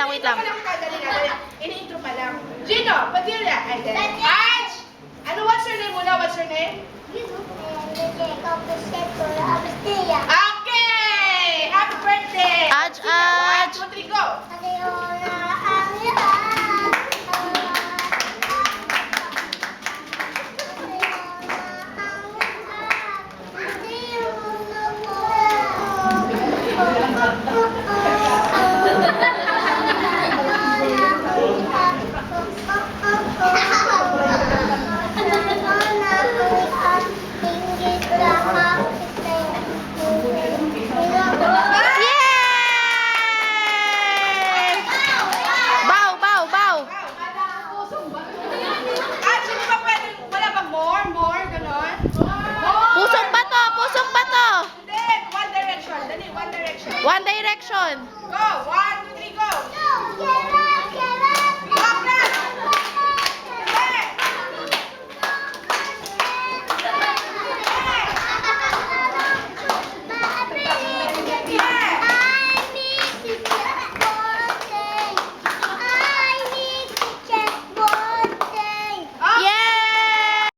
lang, wait lang. Dali na. Ini-intro pa lang. Gino, Padilla. And then, Ange! Ano, what's your name muna? What's your name? Okay! Happy birthday! Ange, Sige, 1, Ange. 2, 3, go! Yay! Bow, bow, bow. Ange, hindi ba pwedeng, wala bang more, ganon? Pusong bato, pusong bato. Hindi, One Direction. Dali, One Direction. One Direction. Go! 1,